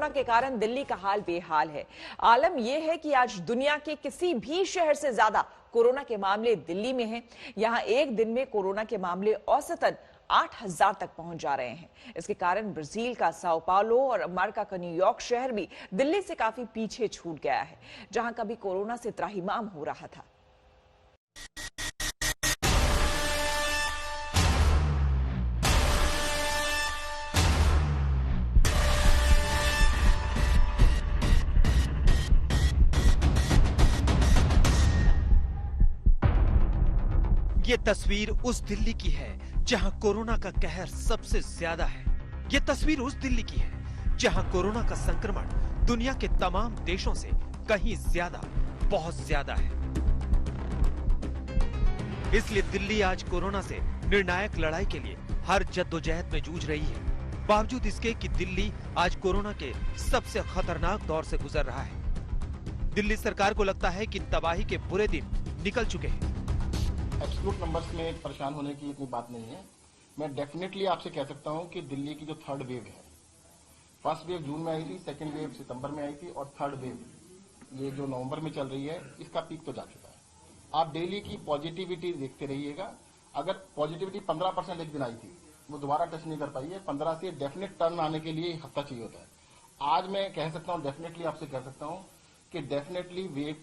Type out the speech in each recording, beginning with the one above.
Corona के कारण दिल्ली का हाल बेहाल है। आलम यह है कि आज दुनिया के किसी भी शहर से ज्यादा कोरोना के मामले दिल्ली में हैं। यहां एक दिन में कोरोना के मामले औसतन 8,000 तक पहुंच जा रहे हैं। इसके कारण ब्राजील का साओ पाउलो और अमेरिका का न्यूयॉर्क शहर भी दिल्ली से काफी पीछे छूट गया है, जहां कभी कोरोना से त्राहिमाम हो रहा था। ये तस्वीर उस दिल्ली की है जहां कोरोना का कहर सबसे ज्यादा है। ये तस्वीर उस दिल्ली की है जहां कोरोना का संक्रमण दुनिया के तमाम देशों से कहीं ज्यादा, बहुत ज्यादा है। इसलिए दिल्ली आज कोरोना से निर्णायक लड़ाई के लिए हर जद्दोजहद में जूझ रही है। बावजूद इसके कि दिल्ली आज कोरोना के सबसे खतरनाक दौर से गुजर रहा है। दिल्ली सरकार को लगता है कि तबाही के बुरे दिन निकल चुके हैं। एब्सोल्यूट नंबर्स में परेशान होने की इतनी बात नहीं है। मैं डेफिनेटली आपसे कह सकता हूं कि दिल्ली की जो थर्ड वेव है, फर्स्ट वेव जून में आई थी, सेकंड वेव सितंबर में आई थी और थर्ड वेव ये जो नवंबर में चल रही है, इसका पीक तो जा चुका है। आप डेली की पॉजिटिविटी देखते रहिएगा। अगर पॉजिटिविटी 15% एक दिन आई थी, वो दोबारा टच नहीं कर पाई है। 15 से डेफिनेट टर्न आने के लिए हफ्ता चाहिए होता है। आज मैं कह सकता हूं, डेफिनेटली आपसे कह सकता हूं कि डेफिनेटली वेव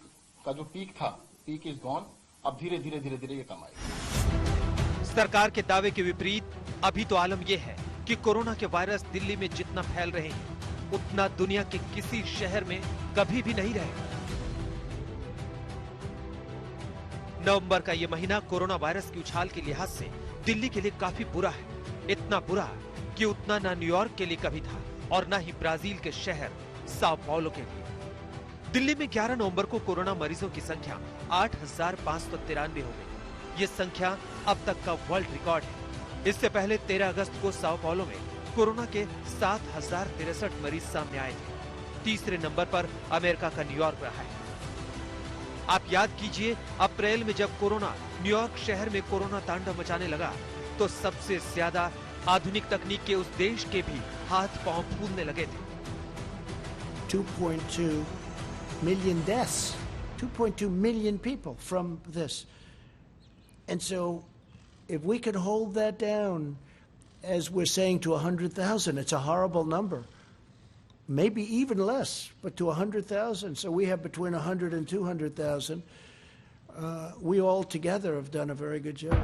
का जो पीक था, पीक इज गॉन। अब धीरे धीरे ये कम आएगा। सरकार के दावे के विपरीत अभी तो आलम यह है कि कोरोना के वायरस दिल्ली में जितना फैल रहे हैं, उतना दुनिया के किसी शहर में कभी भी नहीं रहे। नवंबर का यह महीना कोरोना वायरस की उछाल के लिहाज से दिल्ली के लिए काफी बुरा है। इतना बुरा कि उतना ना न्यूयॉर्क के लिए कभी था और ना ही ब्राजील के शहर साओ पाउलो के लिए। दिल्ली में 11 नवंबर को कोरोना मरीजों की संख्या 8,593 हो गई। ये संख्या अब तक का वर्ल्ड रिकॉर्ड है। इससे पहले 13 अगस्त को साओ पाउलो में कोरोना के 7,063 मरीज सामने आए थे। तीसरे नंबर पर अमेरिका का न्यूयॉर्क रहा है। आप याद कीजिए, अप्रैल में जब कोरोना न्यूयॉर्क शहर में कोरोना तांडव मचाने लगा, तो सबसे ज्यादा आधुनिक तकनीक के उस देश के भी हाथ पांव फूलने लगे थे। 2.2 million deaths, 2.2 million people from this. And so if we could hold that down, as we're saying, to 100,000, it's a horrible number. Maybe even less, but to 100,000. So we have between 100 and 200,000. We all together have done a very good job.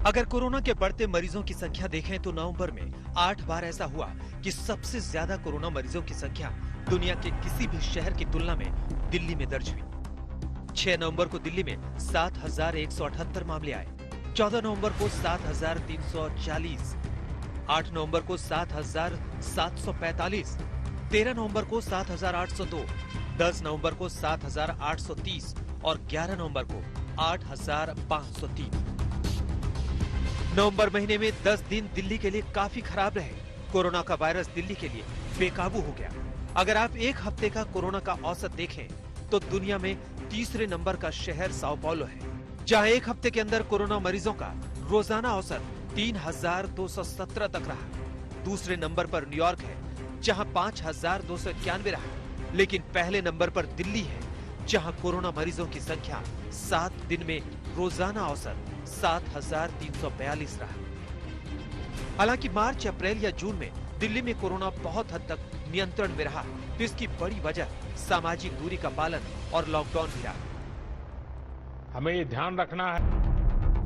अगर corona के बढ़ते मरीजों की संख्या देखें तो नवंबर में 8 बार ऐसा हुआ कि सबसे ज्यादा कोरोना मरीजों की संख्या दुनिया के किसी भी शहर की तुलना में दिल्ली में दर्ज हुई। 6 नवंबर को दिल्ली में 7,178 मामले आए, 14 नवंबर को 7,340, 8 नवंबर को 7,745, 13 नवंबर को 7,802, 10 नवंबर को 7,830 और 11 नवंबर को 8,503। नवंबर महीने में 10 दिन दिल्ली के लिए काफी खराब रहे। कोरोना का वायरस दिल्ली के लिए बेकाबू हो गया। अगर आप एक हफ्ते का कोरोना का औसत देखें तो दुनिया में तीसरे नंबर का शहर साओ पाउलो है, जहां एक हफ्ते के अंदर कोरोना मरीजों का रोजाना औसत 3,217 तक रहा। दूसरे नंबर पर न्यूयॉर्क है, जहां 5,291 रहा। लेकिन पहले नंबर पर दिल्ली है, जहां कोरोना मरीजों की संख्या 7 दिन में रोजाना औसत 7,342 रहा। हालांकि मार्च, अप्रैल या जून में दिल्ली में कोरोना बहुत हद तक नियंत्रण में रहा, तो इसकी बड़ी वजह सामाजिक दूरी का पालन और लॉकडाउन भी रहा। हमें ये ध्यान रखना है।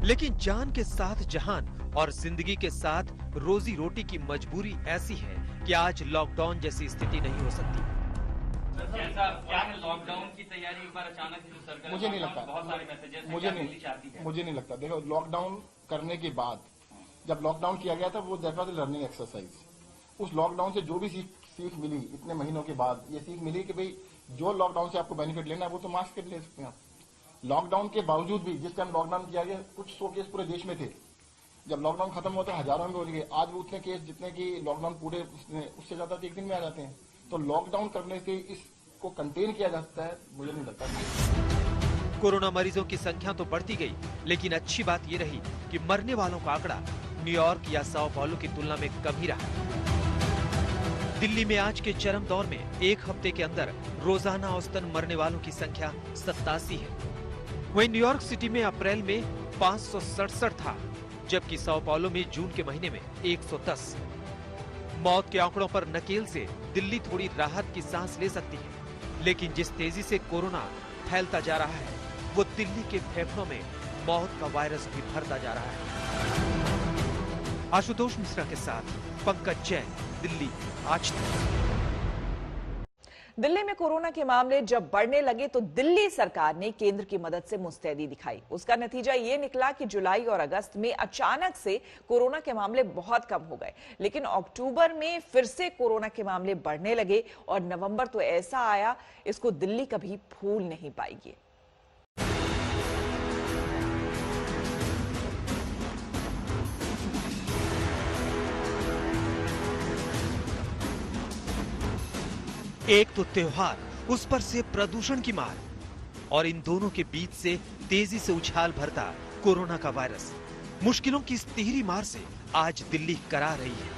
लेकिन जान के साथ जहान और जिंदगी के साथ रोजी रोटी की मजबूरी ऐसी है कि आज लॉकडाउन जैसी स्थिति नहीं हो सकती। क्या है लॉकडाउन की तैयारी एक बार अचानक से सरकार, मुझे नहीं लगता, बहुत सारे मैसेजेस मुझे नहीं लगता। देखो, लॉकडाउन करने के बाद जब लॉकडाउन किया गया था, वो दैट वाज लर्निंग एक्सरसाइज। उस लॉकडाउन से जो भी सीख मिली इतने महीनों के बाद, ये सीख मिली कि भाई जो लॉकडाउन से आपको बेनिफिट लेना है वो तो मास्क ले सकते हैं आप। लॉकडाउन के बावजूद भी जिस टाइम लॉकडाउन किया गया, कुछ 100 केस पूरे देश में थे। जब लॉकडाउन खत्म होता है हजारों में हो गए। आज वो उतने केस जितने की लॉकडाउन पूरे उससे ज्यादा एक दिन में आ जाते हैं। तो लॉकडाउन करने से इसको कंटेन किया जा सकता है, मुझे नहीं लगता। कोरोना मरीजों की संख्या तो बढ़ती गई, लेकिन अच्छी बात ये रही कि मरने वालों का आंकड़ा न्यूयॉर्क या साओ पाउलो की तुलना में कम ही रहा। दिल्ली में आज के चरम दौर में एक हफ्ते के अंदर रोजाना औसतन मरने वालों की संख्या 87 है। वहीं न्यूयॉर्क सिटी में अप्रैल में 567 था, जबकि साओ पाउलो में जून के महीने में 110। मौत के आंकड़ों पर नकेल से दिल्ली थोड़ी राहत की सांस ले सकती है, लेकिन जिस तेजी से कोरोना फैलता जा रहा है, वो दिल्ली के फेफड़ों में मौत का वायरस भी भरता जा रहा है। आशुतोष मिश्रा के साथ पंकज जैन, दिल्ली आज तक। दिल्ली में कोरोना के मामले जब बढ़ने लगे तो दिल्ली सरकार ने केंद्र की मदद से मुस्तैदी दिखाई। उसका नतीजा ये निकला कि जुलाई और अगस्त में अचानक से कोरोना के मामले बहुत कम हो गए, लेकिन अक्टूबर में फिर से कोरोना के मामले बढ़ने लगे और नवंबर तो ऐसा आया, इसको दिल्ली कभी भूल नहीं पाएगी। एक तो त्योहार, उस पर से प्रदूषण की मार, और इन दोनों के बीच से तेजी से उछाल भरता कोरोना का वायरस। मुश्किलों की इस तिहरी मार से आज दिल्ली करा रही है।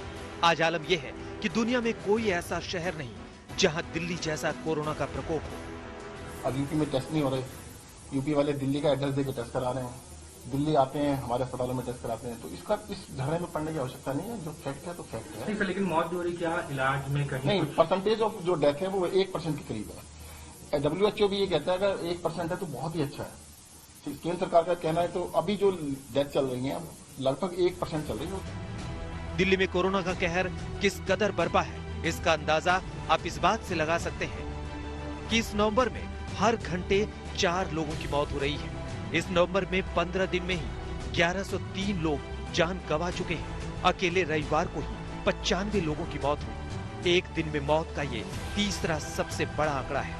आज आलम यह है कि दुनिया में कोई ऐसा शहर नहीं जहां दिल्ली जैसा कोरोना का प्रकोप हो। अब यूपी में टेस्ट नहीं हो रहे, यूपी वाले दिल्ली का एड्रेस देकर टेस्ट करा रहे हैं, दिल्ली आते हैं हमारे अस्पतालों में टेस्ट कराते हैं। तो इसका इस झगड़े में पड़ने की आवश्यकता नहीं है, जो फैक्ट है तो फैक्ट है। सर, लेकिन मौत जो हो रही, क्या इलाज में कहीं नहीं, परसेंटेज ऑफ जो डेथ है वो 1% के करीब है। WHO भी ये कहता है अगर 1% है तो बहुत ही अच्छा है। केंद्र सरकार का कहना है तो अभी जो डेथ चल रही है लगभग 1% चल रही है। दिल्ली में कोरोना का कहर किस कदर बरपा है, इसका अंदाजा आप इस बात से लगा सकते हैं कि इस नवंबर में हर घंटे 4 लोगों की मौत हो रही है। इस नवंबर में 15 दिन में ही 1103 लोग जान गंवा चुके हैं। अकेले रविवार को ही 95 लोगों की मौत हुई। एक दिन में मौत का ये तीसरा सबसे बड़ा आंकड़ा है।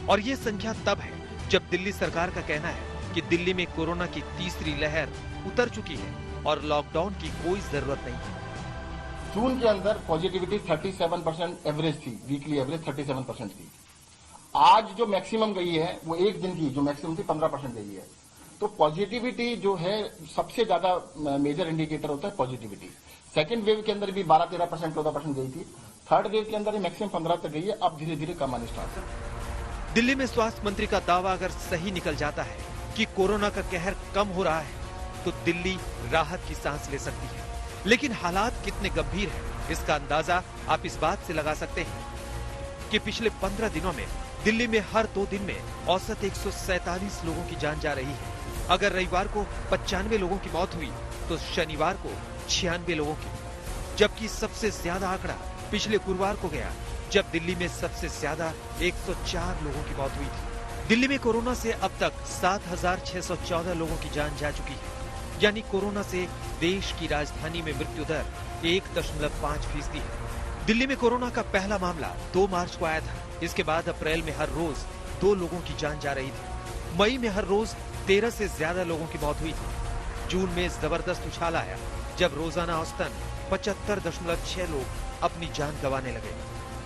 और ये संख्या तब है जब दिल्ली सरकार का कहना है कि दिल्ली में कोरोना की तीसरी लहर उतर चुकी है और लॉकडाउन की कोई जरूरत नहीं है। जून के अंदर पॉजिटिविटी 37% एवरेज थी, वीकली एवरेज 37% थी। आज जो मैक्सिमम गई है वो एक दिन की जो मैक्सिमम थी 15% गई है। तो पॉजिटिविटी जो है सबसे ज्यादा मेजर इंडिकेटर होता है पॉजिटिविटी। सेकेंड वेव के अंदर भी 12-13%, 14% गई थी। थर्ड वेव के अंदर मैक्सिमम 15 तक गई है, अब धीरे धीरे कम आने स्टार्ट है। दिल्ली में स्वास्थ्य मंत्री का दावा अगर सही निकल जाता है कि कोरोना का कहर कम हो रहा है, तो दिल्ली राहत की सांस ले सकती है। लेकिन हालात कितने गंभीर हैं, इसका अंदाजा आप इस बात से लगा सकते हैं कि पिछले 15 दिनों में दिल्ली में हर 2 दिन में औसत 147 लोगों की जान जा रही है। अगर रविवार को 95 लोगों की मौत हुई तो शनिवार को 96 लोगों की, जबकि सबसे ज्यादा आंकड़ा पिछले गुरुवार को गया जब दिल्ली में सबसे ज्यादा 104 लोगों की मौत हुई थी। दिल्ली में कोरोना से अब तक 7614 लोगों की जान जा चुकी है, यानी कोरोना से देश की राजधानी में मृत्यु दर 1.5% है। दिल्ली में कोरोना का पहला मामला 2 मार्च को आया था। इसके बाद अप्रैल में हर रोज 2 लोगों की जान जा रही थी। मई में हर रोज 13 से ज्यादा लोगों की मौत हुई थी। जून में जबरदस्त उछाल आया जब रोजाना औसतन 75.6 लोग अपनी जान गंवाने लगे।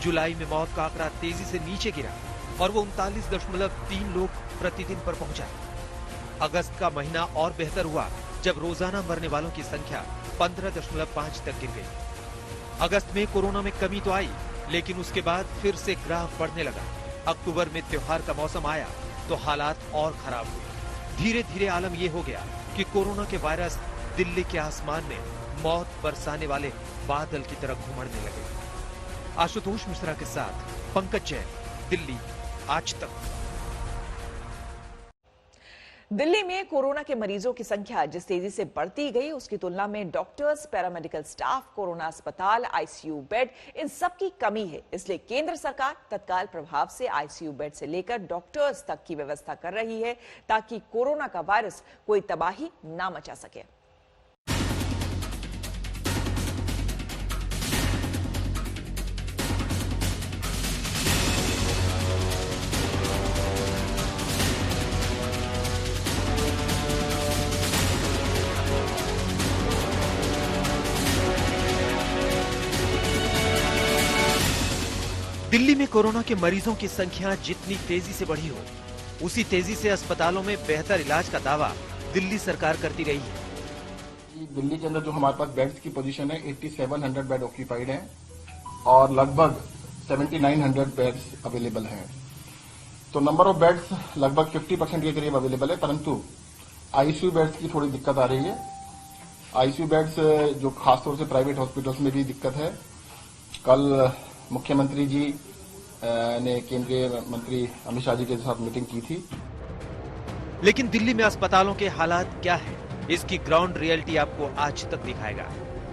जुलाई में मौत का आंकड़ा तेजी से नीचे गिरा और वो 39.3 लोग प्रतिदिन पर पहुंचा। अगस्त का महीना और बेहतर हुआ जब रोजाना मरने वालों की संख्या 15.5 तक गिर गई। अगस्त में कोरोना में कमी तो आई, लेकिन उसके बाद फिर से ग्राफ बढ़ने लगा। अक्टूबर में त्योहार का मौसम आया तो हालात और खराब हुए। धीरे धीरे आलम यह हो गया कि कोरोना के वायरस दिल्ली के आसमान में मौत बरसाने वाले बादल की तरह घुमड़ने लगे। आशुतोष मिश्रा के साथ पंकज जैन, दिल्ली आज तक। दिल्ली में कोरोना के मरीजों की संख्या जिस तेजी से बढ़ती गई, उसकी तुलना में डॉक्टर्स, पैरामेडिकल स्टाफ, कोरोना अस्पताल, आईसीयू बेड, इन सब की कमी है। इसलिए केंद्र सरकार तत्काल प्रभाव से आईसीयू बेड से लेकर डॉक्टर्स तक की व्यवस्था कर रही है ताकि कोरोना का वायरस कोई तबाही ना मचा सके। दिल्ली में कोरोना के मरीजों की संख्या जितनी तेजी से बढ़ी हो, उसी तेजी से अस्पतालों में बेहतर इलाज का दावा दिल्ली सरकार करती रही है। दिल्ली के अंदर जो हमारे पास बेड्स की पोजीशन है 8700 बेड ऑक्यूपाइड है। और लगभग 7900 बेड्स अवेलेबल हैं। तो नंबर ऑफ बेड्स लगभग 50% के करीब अवेलेबल है, परंतु आईसीयू बेड्स की थोड़ी दिक्कत आ रही है। आईसीयू बेड्स जो खासतौर से प्राइवेट हॉस्पिटल्स में भी दिक्कत है। कल मुख्यमंत्री जी ने केंद्रीय मंत्री अमित शाह जी के साथ मीटिंग की थी। लेकिन दिल्ली में अस्पतालों के हालात क्या है, इसकी ग्राउंड रियलिटी आपको आज तक दिखाएगा।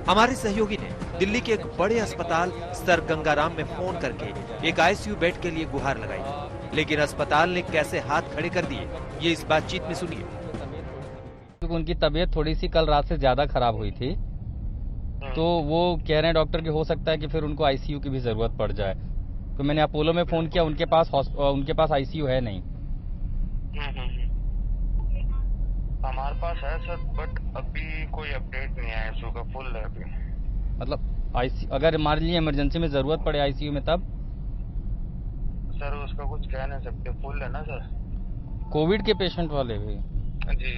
हमारे सहयोगी ने दिल्ली के एक बड़े अस्पताल सर गंगाराम में फोन करके एक आईसीयू बेड के लिए गुहार लगाई, लेकिन अस्पताल ने कैसे हाथ खड़े कर दिए, ये इस बातचीत में सुनिए। क्योंकि उनकी तबीयत थोड़ी सी कल रात से ज्यादा खराब हुई थी, तो वो कह रहे हैं डॉक्टर कि हो सकता है कि फिर उनको आईसीयू की भी जरूरत पड़ जाए। तो मैंने अपोलो में फोन किया, उनके पास आईसीयू है नहीं। हमारे पास है सर, बट अभी कोई अपडेट नहीं आया, सुबह फुल है अभी। मतलब अगर हमारे लिए इमरजेंसी में जरूरत पड़े आईसीयू में तब? सर उसका कुछ कह नहीं सकते, फुल है ना सर। कोविड के पेशेंट वाले भी? जी।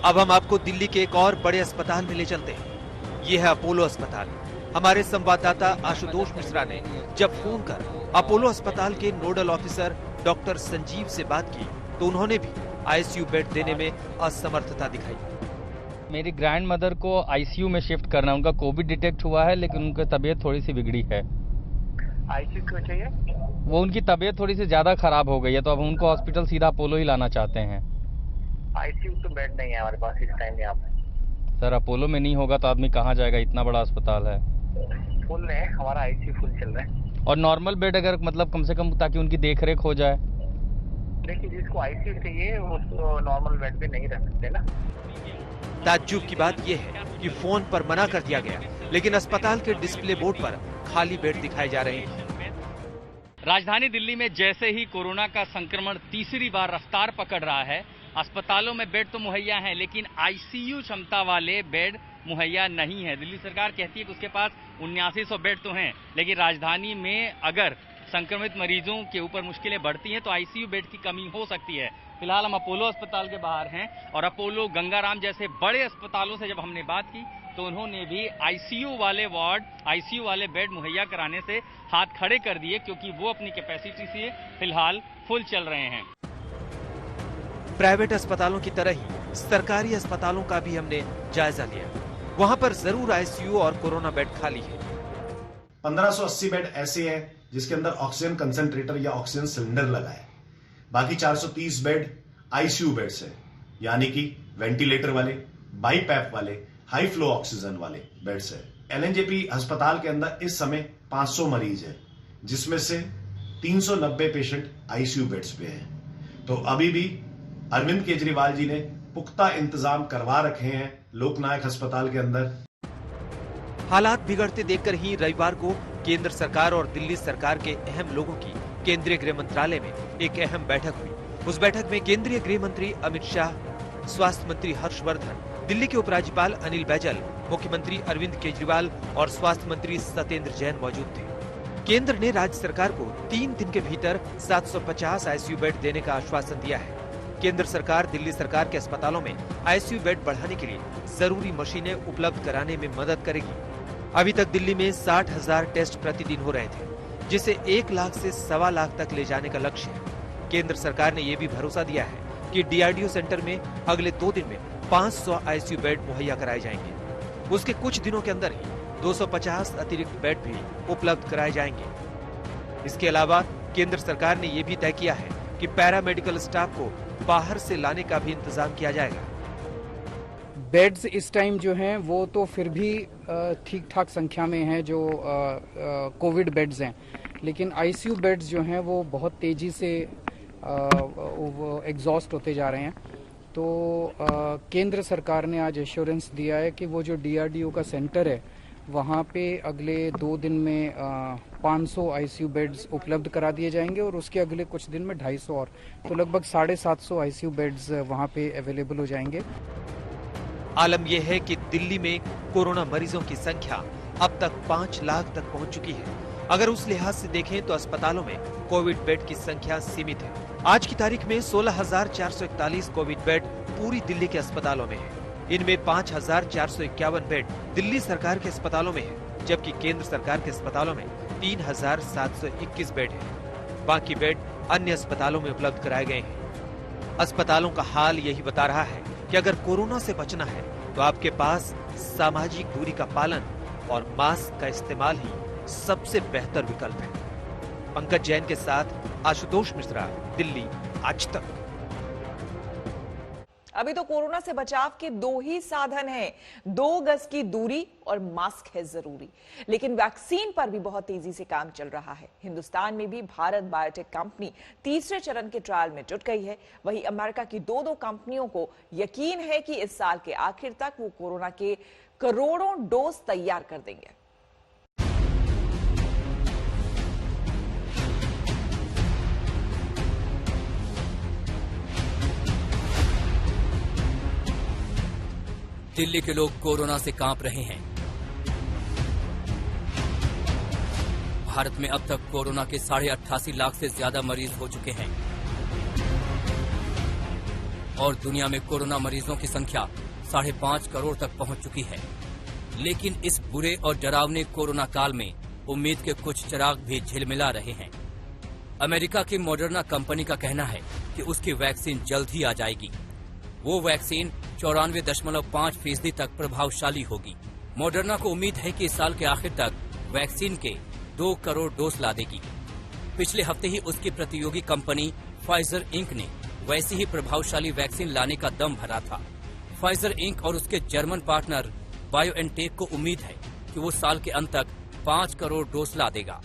अब हम आपको दिल्ली के एक और बड़े अस्पताल में ले चलते हैं। ये है अपोलो अस्पताल। हमारे संवाददाता आशुतोष मिश्रा ने जब फोन कर अपोलो अस्पताल के नोडल ऑफिसर डॉक्टर संजीव से बात की, तो उन्होंने भी आईसीयू बेड देने में असमर्थता दिखाई। मेरी ग्रैंड मदर को आईसीयू में शिफ्ट करना, उनका कोविड डिटेक्ट हुआ है, लेकिन उनकी तबीयत थोड़ी सी बिगड़ी है। आईसीयू क्यों चाहिए? वो उनकी तबीयत थोड़ी सी ज्यादा खराब हो गई है, तो अब उनको हॉस्पिटल सीधा अपोलो ही लाना चाहते हैं। आईसीयू तो बेड नहीं है हमारे पास इस टाइम यहाँ पे। सर अपोलो में नहीं होगा तो आदमी कहाँ जाएगा, इतना बड़ा अस्पताल है। फुल है, हमारा आईसीयू फुल चल रहा है। और नॉर्मल बेड अगर मतलब कम से कम, ताकि उनकी देखरेख हो जाए। देखिए जिसको आईसीयू चाहिए उसको नॉर्मल बेड पे नहीं रख सकते ना। ताज्जुब की बात यह है कि फोन पर मना कर दिया गया, लेकिन अस्पताल के डिस्प्ले बोर्ड पर खाली बेड दिखाए जा रहे हैं। राजधानी दिल्ली में जैसे ही कोरोना का संक्रमण तीसरी बार रफ्तार पकड़ रहा है, अस्पतालों में बेड तो मुहैया हैं, लेकिन आईसीयू क्षमता वाले बेड मुहैया नहीं है। दिल्ली सरकार कहती है कि उसके पास 7900 बेड तो हैं, लेकिन राजधानी में अगर संक्रमित मरीजों के ऊपर मुश्किलें बढ़ती हैं तो आईसीयू बेड की कमी हो सकती है। फिलहाल हम अपोलो अस्पताल के बाहर हैं और अपोलो गंगाराम जैसे बड़े अस्पतालों से जब हमने बात की तो उन्होंने भी आईसीयू वाले वार्ड, आईसीयू वाले बेड मुहैया कराने से हाथ खड़े कर दिए, क्योंकि वो अपनी कैपेसिटी से फिलहाल फुल चल रहे हैं। प्राइवेट अस्पतालों की तरह ही सरकारी अस्पतालों का भी हमने जायजा लिया। वहां पर जरूर आईसीयू और कोरोना बेड खाली है। 1580 बेड ऐसे हैं जिसके अंदर ऑक्सीजन कंसंट्रेटर या ऑक्सीजन सिलेंडर लगा है। बाकी 430 बेड आईसीयू बेड्स है, यानी कि वेंटिलेटर वाले, बाईपैप वाले, हाई फ्लो ऑक्सीजन वाले बेड्स है। एलएनजेपी अस्पताल के अंदर इस समय 500 मरीज है, जिसमें से 390 पेशेंट आईसीयू बेड्स पे हैं। तो अभी भी अरविंद केजरीवाल जी ने पुख्ता इंतजाम करवा रखे हैं लोकनायक अस्पताल के अंदर। हालात बिगड़ते देखकर ही रविवार को केंद्र सरकार और दिल्ली सरकार के अहम लोगों की केंद्रीय गृह मंत्रालय में एक अहम बैठक हुई। उस बैठक में केंद्रीय गृह मंत्री अमित शाह, स्वास्थ्य मंत्री हर्षवर्धन, दिल्ली के उपराज्यपाल अनिल बैजल, मुख्यमंत्री अरविंद केजरीवाल और स्वास्थ्य मंत्री सत्येंद्र जैन मौजूद थे। केंद्र ने राज्य सरकार को 3 दिन के भीतर 750 आईसीयू बेड देने का आश्वासन दिया है। केंद्र सरकार दिल्ली सरकार के अस्पतालों में आईसीयू बेड बढ़ाने के लिए जरूरी मशीनें उपलब्ध कराने में मदद करेगी। अभी तक दिल्ली में 60,000 टेस्ट प्रतिदिन हो रहे थे, जिसे 1 लाख से 1.25 लाख तक ले जाने का लक्ष्य है। केंद्र सरकार ने यह भी भरोसा दिया है कि डीआरडीओ सेंटर में अगले 2 दिन में 500 आईसीयू बेड मुहैया कराए जाएंगे। उसके कुछ दिनों के अंदर ही 250 अतिरिक्त बेड भी उपलब्ध कराए जाएंगे। इसके अलावा केंद्र सरकार ने यह भी तय किया है कि पैरामेडिकल स्टाफ को बाहर से लाने का भी इंतजाम किया जाएगा। बेड्स इस टाइम जो हैं वो तो फिर भी ठीक ठाक संख्या में हैं जो कोविड बेड्स हैं, लेकिन आईसीयू बेड्स जो हैं वो बहुत तेज़ी से एग्जॉस्ट होते जा रहे हैं। तो केंद्र सरकार ने आज एश्योरेंस दिया है कि वो जो डीआरडीओ का सेंटर है वहाँ पे अगले 2 दिन में 500 आईसीयू बेड्स उपलब्ध करा दिए जाएंगे और उसके अगले कुछ दिन में 250 और, तो लगभग 750 आईसीयू बेड्स वहाँ पे अवेलेबल हो जाएंगे। आलम यह है कि दिल्ली में कोरोना मरीजों की संख्या अब तक 5 लाख तक पहुंच चुकी है। अगर उस लिहाज से देखें तो अस्पतालों में कोविड बेड की संख्या सीमित है। आज की तारीख में 16,441 कोविड बेड पूरी दिल्ली के अस्पतालों में है। इनमें 5,451 बेड दिल्ली सरकार के अस्पतालों में है, जबकि केंद्र सरकार के अस्पतालों में 3,721 बेड हैं। बाकी बेड अन्य अस्पतालों में उपलब्ध कराए गए हैं। अस्पतालों का हाल यही बता रहा है कि अगर कोरोना से बचना है तो आपके पास सामाजिक दूरी का पालन और मास्क का इस्तेमाल ही सबसे बेहतर विकल्प है। पंकज जैन के साथ आशुतोष मिश्रा, दिल्ली, आज तक। अभी तो कोरोना से बचाव के दो ही साधन हैं, 2 गज की दूरी और मास्क है जरूरी। लेकिन वैक्सीन पर भी बहुत तेजी से काम चल रहा है। हिंदुस्तान में भी भारत बायोटेक कंपनी तीसरे चरण के ट्रायल में जुट गई है। वहीं अमेरिका की दो कंपनियों को यकीन है कि इस साल के आखिर तक वो कोरोना के करोड़ों डोज तैयार कर देंगे। दिल्ली के लोग कोरोना से कांप रहे हैं। भारत में अब तक कोरोना के 88.5 लाख से ज्यादा मरीज हो चुके हैं और दुनिया में कोरोना मरीजों की संख्या 5.5 करोड़ तक पहुंच चुकी है। लेकिन इस बुरे और डरावने कोरोना काल में उम्मीद के कुछ चिराग भी झिलमिला रहे हैं। अमेरिका की मॉडर्ना कंपनी का कहना है कि उसकी वैक्सीन जल्द ही आ जाएगी। वो वैक्सीन 94.5% तक प्रभावशाली होगी। मॉडर्ना को उम्मीद है कि इस साल के आखिर तक वैक्सीन के 2 करोड़ डोज ला देगी। पिछले हफ्ते ही उसकी प्रतियोगी कंपनी फाइजर इंक ने वैसी ही प्रभावशाली वैक्सीन लाने का दम भरा था। फाइजर इंक और उसके जर्मन पार्टनर बायोएनटेक को उम्मीद है कि वो साल के अंत तक 5 करोड़ डोज ला देगा।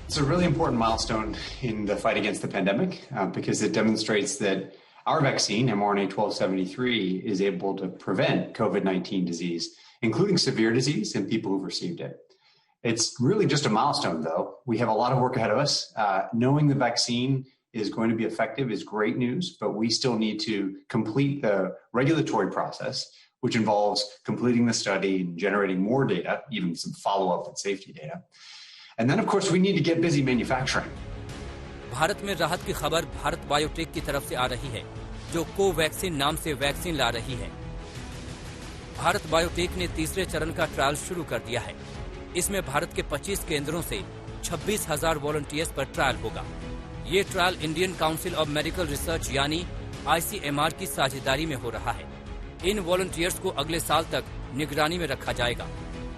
It's a really important milestone in the fight against the pandemic because it demonstrates that our vaccine, mRNA-1273, is able to prevent COVID-19 disease, including severe disease in people who've received it. It's really just a milestone, though. We have a lot of work ahead of us. Knowing the vaccine is going to be effective is great news, but we still need to complete the regulatory process, which involves completing the study and generating more data, even some follow-up and safety data. And then, of course, we need to get busy manufacturing. Bharat में राहत की खबर Bharat biotech की तरफ से आ रही है, जो कोवैक्सीन नाम से वैक्सीन ला रही है। भारत बायोटेक ने तीसरे चरण का ट्रायल शुरू कर दिया है। इसमें भारत के 25 केंद्रों से 26,000 वॉलंटियर्स पर ट्रायल होगा। ये trial Indian council of medical research यानी ICMR की साझेदारी में हो रहा है। इन वॉलंटियर्स को अगले साल तक निगरानी में रखा जाएगा।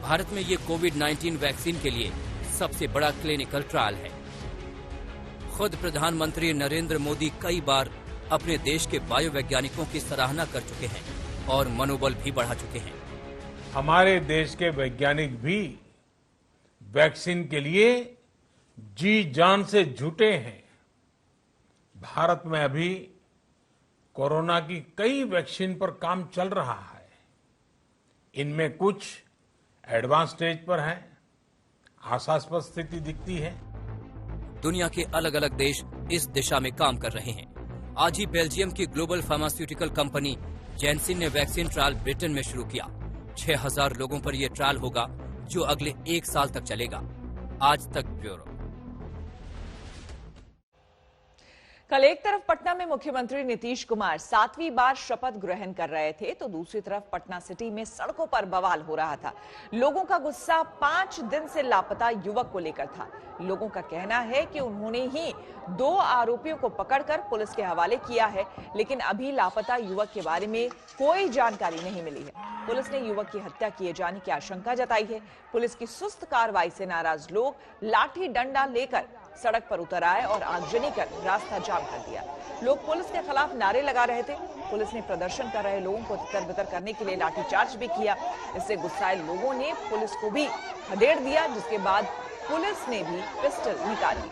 भारत में ये कोविड-19 वैक्सीन के लिए सबसे बड़ा क्लिनिकल ट्रायल है। खुद प्रधानमंत्री नरेंद्र मोदी कई बार अपने देश के बायोवैज्ञानिकों की सराहना कर चुके हैं और मनोबल भी बढ़ा चुके हैं। हमारे देश के वैज्ञानिक भी वैक्सीन के लिए जी जान से जुटे हैं। भारत में अभी कोरोना की कई वैक्सीन पर काम चल रहा है। इनमें कुछ एडवांस स्टेज पर है, आशास्पद स्थिति दिखती है। दुनिया के अलग अलग देश इस दिशा में काम कर रहे हैं। आज ही बेल्जियम की ग्लोबल फार्मास्यूटिकल कंपनी जैनसिन ने वैक्सीन ट्रायल ब्रिटेन में शुरू किया। 6,000 लोगों पर यह ट्रायल होगा जो अगले 1 साल तक चलेगा। आज तक ब्यूरो। कल एक तरफ पटना में मुख्यमंत्री नीतीश कुमार 7वीं बार शपथ ग्रहण कर रहे थे, तो दूसरी तरफ पटना सिटी में सड़कों पर बवाल हो रहा था। लोगों का गुस्सा 5 दिन से लापता युवक को लेकर था। लोगों का कहना है कि उन्होंने ही 2 आरोपियों को पकड़कर पुलिस के हवाले किया है, लेकिन अभी लापता युवक के बारे में कोई जानकारी नहीं मिली है। पुलिस ने युवक की हत्या किए जाने की आशंका जताई है। पुलिस की सुस्त कार्रवाई से नाराज लोग लाठी डंडा लेकर सड़क पर उतर आए और आगजनी कर रास्ता जाम कर दिया। लोग पुलिस के खिलाफ नारे लगा रहे थे। पुलिस ने प्रदर्शन कर रहे लोगों को तितर-बितर करने के लिए लाठीचार्ज भी किया। इससे गुस्साए लोगों ने पुलिस को भी खदेड़ दिया, जिसके बाद पुलिस ने भी पिस्टल निकाली।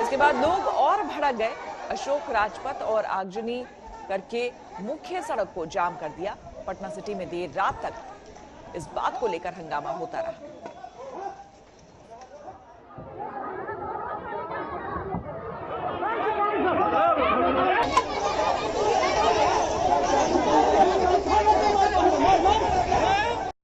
इसके बाद लोग और भड़क गए। अशोक राजपथ और आगजनी करके मुख्य सड़क को जाम कर दिया। पटना सिटी में देर रात तक इस बात को लेकर हंगामा होता रहा।